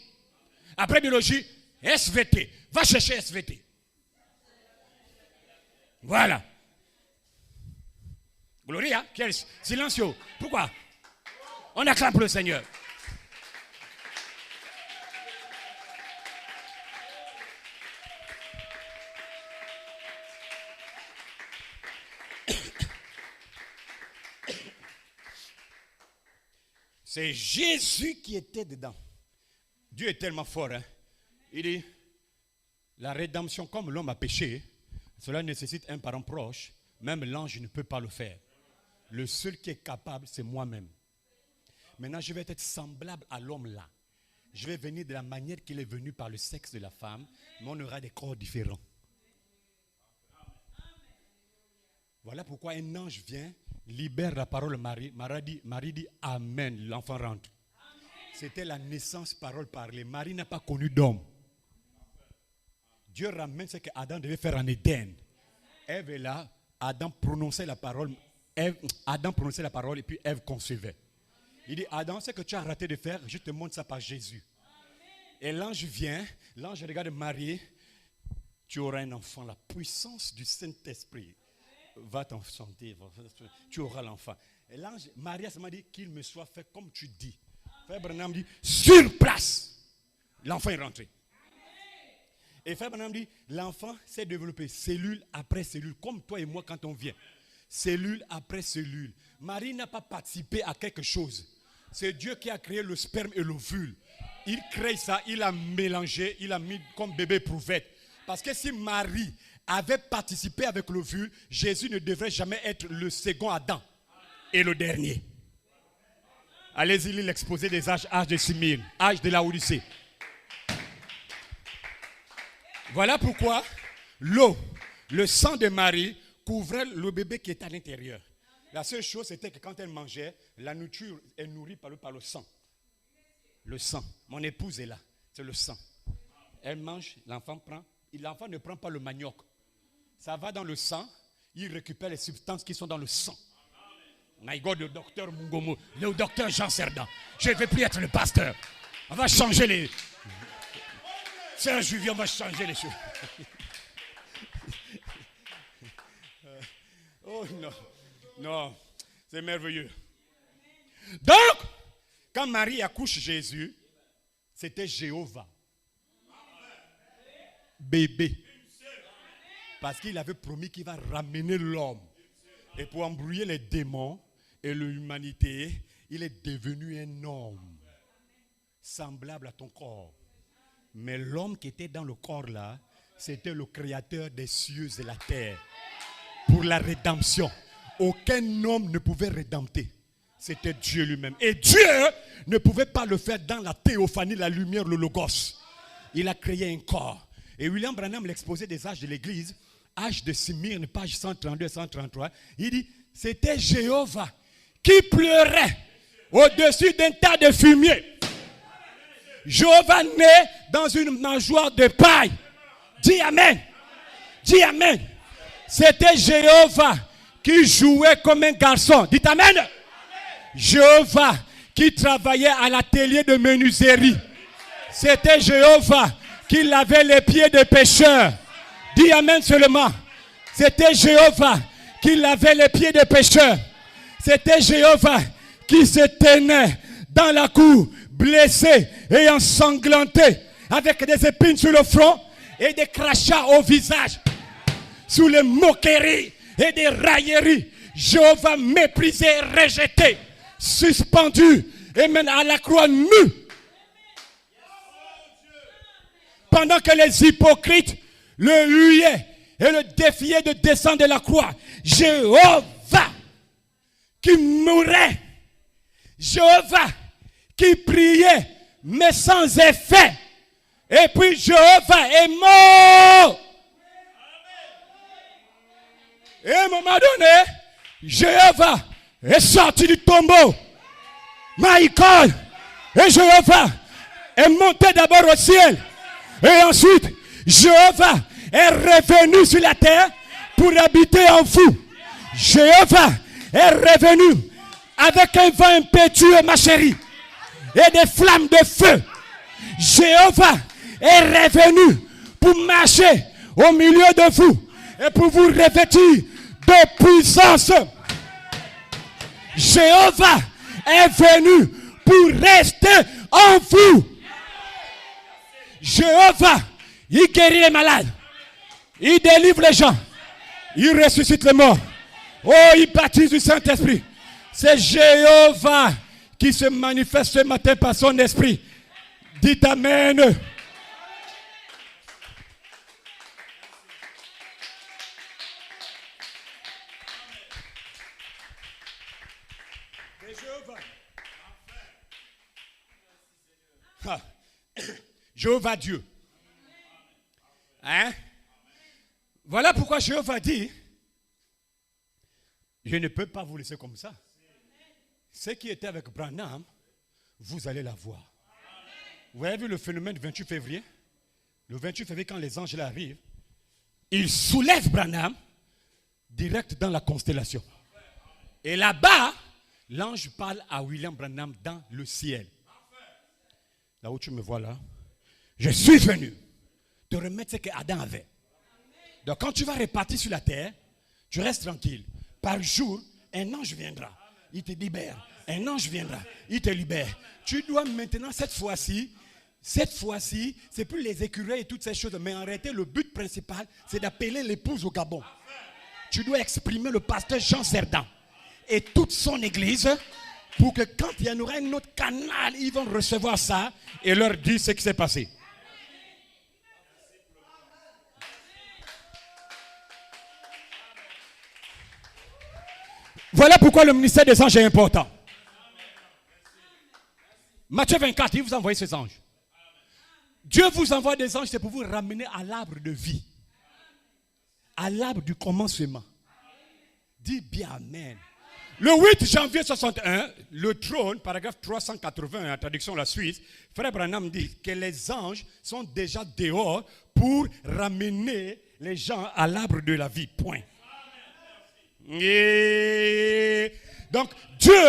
Après biologie, SVT. Va chercher SVT. Voilà. Gloria, quel silencio. Pourquoi? On acclame pour le Seigneur. C'est Jésus qui était dedans. Dieu est tellement fort. Hein? Il dit, la rédemption, comme l'homme a péché, cela nécessite un parent proche. Même l'ange ne peut pas le faire. Le seul qui est capable, c'est moi-même. Maintenant, je vais être semblable à l'homme là. Je vais venir de la manière qu'il est venu par le sexe de la femme, mais on aura des corps différents. Voilà pourquoi un ange vient, libère la parole Marie. Marie dit Amen, l'enfant rentre. C'était la naissance parole parlée. Marie n'a pas connu d'homme. Dieu ramène ce qu'Adam devait faire en Éden. Ève est là, Adam prononçait la parole. Adam prononçait la parole et puis Ève concevait. Il dit Adam, ce que tu as raté de faire, je te montre ça par Jésus. Et l'ange vient, l'ange regarde Marie, tu auras un enfant, la puissance du Saint-Esprit va t'enchanter, tu auras l'enfant. Et l'ange, Marie m'a dit qu'il me soit fait comme tu dis. Frère Branham dit, sur place, l'enfant est rentré. Et Frère Branham dit, l'enfant s'est développé cellule après cellule, comme toi et moi quand on vient. Cellule après cellule. Marie n'a pas participé à quelque chose. C'est Dieu qui a créé le sperme et l'ovule. Il crée ça, il a mélangé, il a mis comme bébé éprouvette. Parce que si Marie avait participé avec l'ovule, Jésus ne devrait jamais être le second Adam et le dernier. Allez-y, lire l'exposé des âges de Smyrne, âge de la Odyssée. Voilà pourquoi l'eau, le sang de Marie couvrait le bébé qui était à l'intérieur. La seule chose, c'était que quand elle mangeait, la nourriture est nourrie par le sang. Le sang. Mon épouse est là. C'est le sang. Elle mange, l'enfant prend. L'enfant ne prend pas le manioc. Ça va dans le sang. Il récupère les substances qui sont dans le sang. My God, le docteur Mungomo, le docteur Jean Cerdan. Je ne vais plus être le pasteur. On va changer les... C'est un Julien, on va changer les choses. Oh non. Non, c'est merveilleux. Donc, quand Marie accouche Jésus, c'était Jéhovah. Bébé. Parce qu'il avait promis qu'il va ramener l'homme. Et pour embrouiller les démons et l'humanité, il est devenu un homme. Semblable à ton corps. Mais l'homme qui était dans le corps là, c'était le créateur des cieux et la terre. Pour la rédemption. Aucun homme ne pouvait rédempter. C'était Dieu lui-même. Et Dieu ne pouvait pas le faire dans la théophanie, la lumière, le logos. Il a créé un corps. Et William Branham, l'exposé des âges de l'église, âge de Smyrne, page 132 133, il dit, c'était Jéhovah qui pleurait au-dessus d'un tas de fumier. Jéhovah naît dans une mangeoire de paille. Dis Amen. Dis Amen. C'était Jéhovah qui jouait comme un garçon. Dites Amen. Jéhovah qui travaillait à l'atelier de menuiserie. C'était Jéhovah qui lavait les pieds des pécheurs. Dis Amen seulement. C'était Jéhovah qui lavait les pieds des pécheurs. C'était Jéhovah qui se tenait dans la cour, blessé et ensanglanté, avec des épines sur le front et des crachats au visage, sous les moqueries et des railleries. Jéhovah méprisé et rejeté, suspendu et même à la croix nue. Pendant que les hypocrites le huaient et le défiaient de descendre de la croix, Jéhovah qui mourait, Jéhovah qui priait mais sans effet, et puis Jéhovah est mort. Et à un moment donné, Jéhovah est sorti du tombeau. Michael et Jéhovah est monté d'abord au ciel. Et ensuite, Jéhovah est revenu sur la terre pour habiter en vous. Jéhovah est revenu avec un vent impétueux, ma chérie, et des flammes de feu. Jéhovah est revenu pour marcher au milieu de vous et pour vous revêtir de puissance. Jéhovah est venu pour rester en vous. Jéhovah, il guérit les malades. Il délivre les gens. Il ressuscite les morts. Oh, il baptise du Saint-Esprit. C'est Jéhovah qui se manifeste ce matin par son esprit. Dites Amen. Jéhovah Dieu. Hein? Voilà pourquoi Jéhovah dit, je ne peux pas vous laisser comme ça. Ce qui était avec Branham, vous allez la voir. Vous avez vu le phénomène du 28 février? Le 28 février, quand les anges arrivent, ils soulèvent Branham direct dans la constellation. Et là-bas, l'ange parle à William Branham dans le ciel. Là où tu me vois là, je suis venu te remettre ce qu'Adam avait. Donc quand tu vas repartir sur la terre, tu restes tranquille. Par jour, un ange viendra. Il te libère. Un ange viendra. Il te libère. Tu dois maintenant, cette fois-ci, c'est plus les écureuils et toutes ces choses. Mais en réalité, le but principal, c'est d'appeler l'épouse au Gabon. Tu dois exprimer le pasteur Jean Cerdan et toute son église pour que quand il y en aura un autre canal, ils vont recevoir ça et leur dire ce qui s'est passé. Voilà pourquoi le ministère des anges est important. Matthieu 24, il vous a envoyé ces anges. Dieu vous envoie des anges, c'est pour vous ramener à l'arbre de vie. À l'arbre du commencement. Dis bien Amen. Le 8 janvier 61, le trône, paragraphe 380, en traduction la Suisse, Frère Branham dit que les anges sont déjà dehors pour ramener les gens à l'arbre de la vie. Point. Et donc, Dieu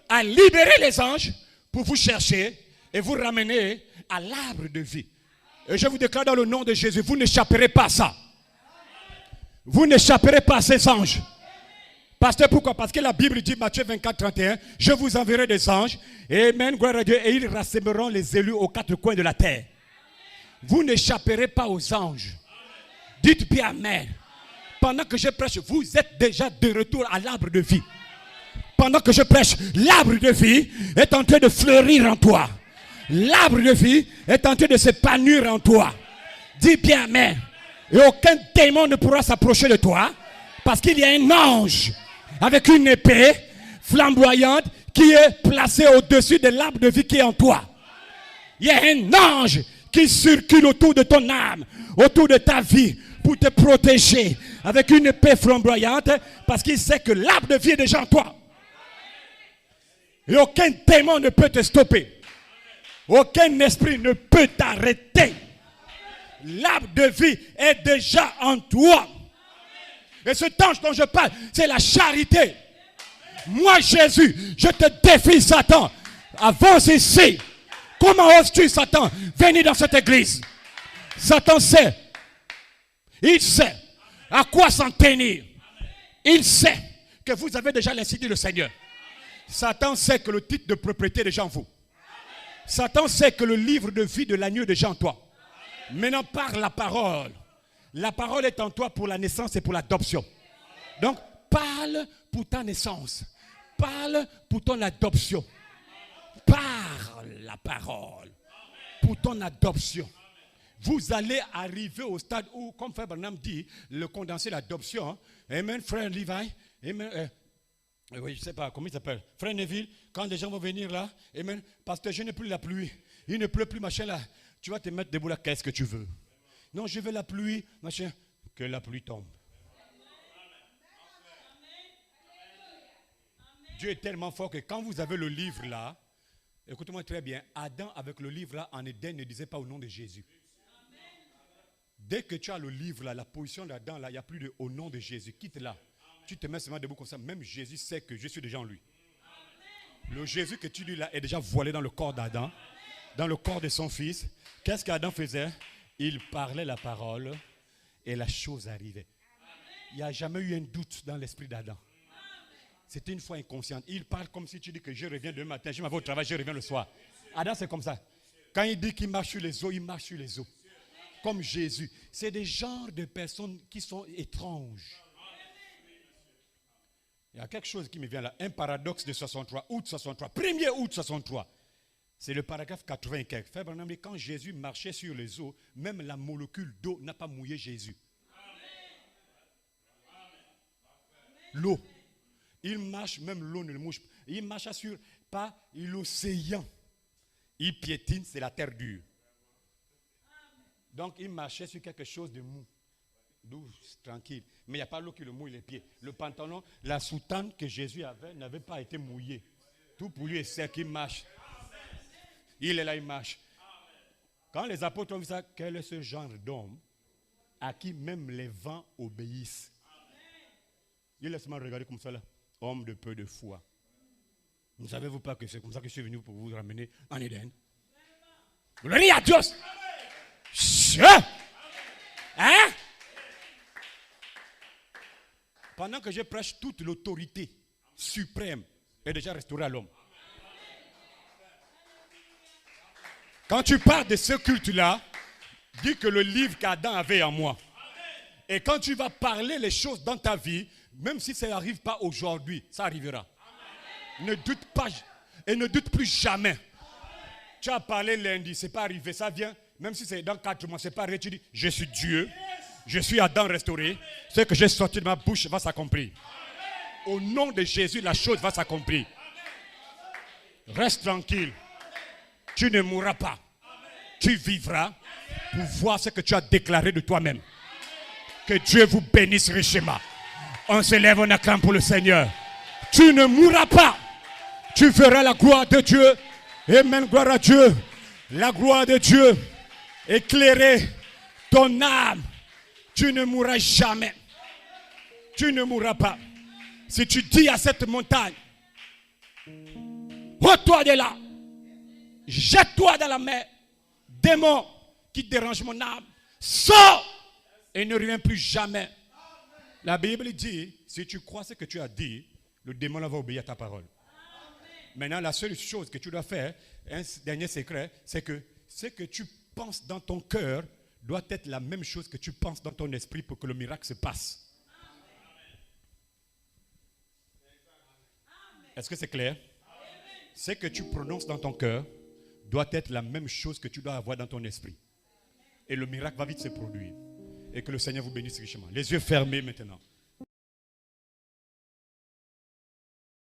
a libéré les anges pour vous chercher et vous ramener à l'arbre de vie. Et je vous déclare dans le nom de Jésus, vous n'échapperez pas à ça. Vous n'échapperez pas à ces anges. Pasteur, pourquoi? Parce que la Bible dit, Matthieu 24, 31, je vous enverrai des anges, amen, gloire à Dieu, et ils rassembleront les élus aux quatre coins de la terre. Vous n'échapperez pas aux anges. Dites bien Amen. Pendant que je prêche, vous êtes déjà de retour à l'arbre de vie. Pendant que je prêche, l'arbre de vie est en train de fleurir en toi. L'arbre de vie est en train de s'épanouir en toi. Dis bien Amen. Et aucun démon ne pourra s'approcher de toi parce qu'il y a un ange avec une épée flamboyante qui est placée au-dessus de l'arbre de vie qui est en toi. Il y a un ange qui circule autour de ton âme, autour de ta vie pour te protéger avec une épée flamboyante parce qu'il sait que l'arbre de vie est déjà en toi. Et aucun démon ne peut te stopper. Aucun esprit ne peut t'arrêter. L'arbre de vie est déjà en toi. Et ce ange dont je parle, c'est la charité. Moi, Jésus, je te défie, Satan. Avance ici. Comment oses-tu, Satan, venir dans cette église? Satan sait. Il sait à quoi s'en tenir. Il sait que vous avez déjà l'insigne du Seigneur. Satan sait que le titre de propriété est déjà en vous. Satan sait que le livre de vie de l'agneau est déjà en toi. Maintenant, par la parole. La parole est en toi pour la naissance et pour l'adoption. Donc, parle pour ta naissance. Parle pour ton adoption. Parle la parole pour ton adoption. Vous allez arriver au stade où, comme Frère Branham dit, le condensé d'adoption. Hein? Amen, Frère Levi. Amen. Oui, je ne sais pas, comment il s'appelle? Frère Neville, quand les gens vont venir là, amen, parce que je n'ai plus la pluie. Il ne pleut plus, machin là. Tu vas te mettre debout là, qu'est-ce que tu veux? Non, je veux la pluie, machin. Que la pluie tombe. Dieu est tellement fort que quand vous avez le livre là, écoutez-moi très bien, Adam avec le livre là en Éden ne disait pas au nom de Jésus. Dès que tu as le livre là, la position d'Adam là, il n'y a plus de au nom de Jésus. Quitte là. Tu te mets seulement debout comme ça. Même Jésus sait que je suis déjà en lui. Le Jésus que tu dis là est déjà voilé dans le corps d'Adam, dans le corps de son fils. Qu'est-ce qu'Adam faisait? Il parlait la parole et la chose arrivait. Il n'y a jamais eu un doute dans l'esprit d'Adam. C'était une foi inconsciente. Il parle comme si tu dis que je reviens demain matin, je m'en vais au travail, je reviens le soir. Adam, c'est comme ça. Quand il dit qu'il marche sur les eaux, il marche sur les eaux. Comme Jésus. C'est des genres de personnes qui sont étranges. Il y a quelque chose qui me vient là. Un paradoxe de 63, août 63, 1er août 63. C'est le paragraphe 80 et quelques. Frère Branham dit, quand Jésus marchait sur les eaux, même la molécule d'eau n'a pas mouillé Jésus. L'eau. Il marche, même l'eau ne le mouche pas. Il marche sur pas l'océan. Il piétine, c'est la terre dure. Donc il marchait sur quelque chose de mou. Douce, tranquille. Mais il n'y a pas l'eau qui le mouille les pieds. Le pantalon, la soutane que Jésus avait n'avait pas été mouillée. Tout pour lui est sec, il marche. Il est là, il marche. Quand les apôtres ont vu ça, quel est ce genre d'homme à qui même les vents obéissent? Il laisse moi regarder comme ça là. Homme de peu de foi. Ne savez-vous pas que c'est comme ça que je suis venu pour vous ramener en Éden? Gloire à Dieu! Hein? Pendant que je prêche, toute l'autorité suprême est déjà restaurée à l'homme. Quand tu parles de ce culte-là, dis que le livre qu'Adam avait en moi. Et quand tu vas parler les choses dans ta vie, même si ça n'arrive pas aujourd'hui, ça arrivera. Ne doute pas et ne doute plus jamais. Tu as parlé lundi, ce n'est pas arrivé, ça vient. Même si c'est dans 4 mois, ce n'est pas arrivé, tu dis, je suis Dieu, je suis Adam restauré. Ce que j'ai sorti de ma bouche va s'accomplir. Au nom de Jésus, la chose va s'accomplir. Reste tranquille. Tu ne mourras pas. Tu vivras pour voir ce que tu as déclaré de toi-même. Que Dieu vous bénisse richement. On se lève, on acclame pour le Seigneur. Tu ne mourras pas. Tu verras la gloire de Dieu. Amen, gloire à Dieu. La gloire de Dieu éclairer ton âme. Tu ne mourras jamais. Tu ne mourras pas. Si tu dis à cette montagne, ôte-toi de là, jette-toi dans la mer, démon qui dérange mon âme, sors et ne reviens plus jamais. La Bible dit, si tu crois ce que tu as dit, le démon va obéir à ta parole. Maintenant, la seule chose que tu dois faire, un dernier secret, c'est que ce que tu penses dans ton cœur doit être la même chose que tu penses dans ton esprit pour que le miracle se passe. Est-ce que c'est clair? Ce que tu prononces dans ton cœur doit être la même chose que tu dois avoir dans ton esprit. Et le miracle va vite se produire. Et que le Seigneur vous bénisse richement. Les yeux fermés maintenant.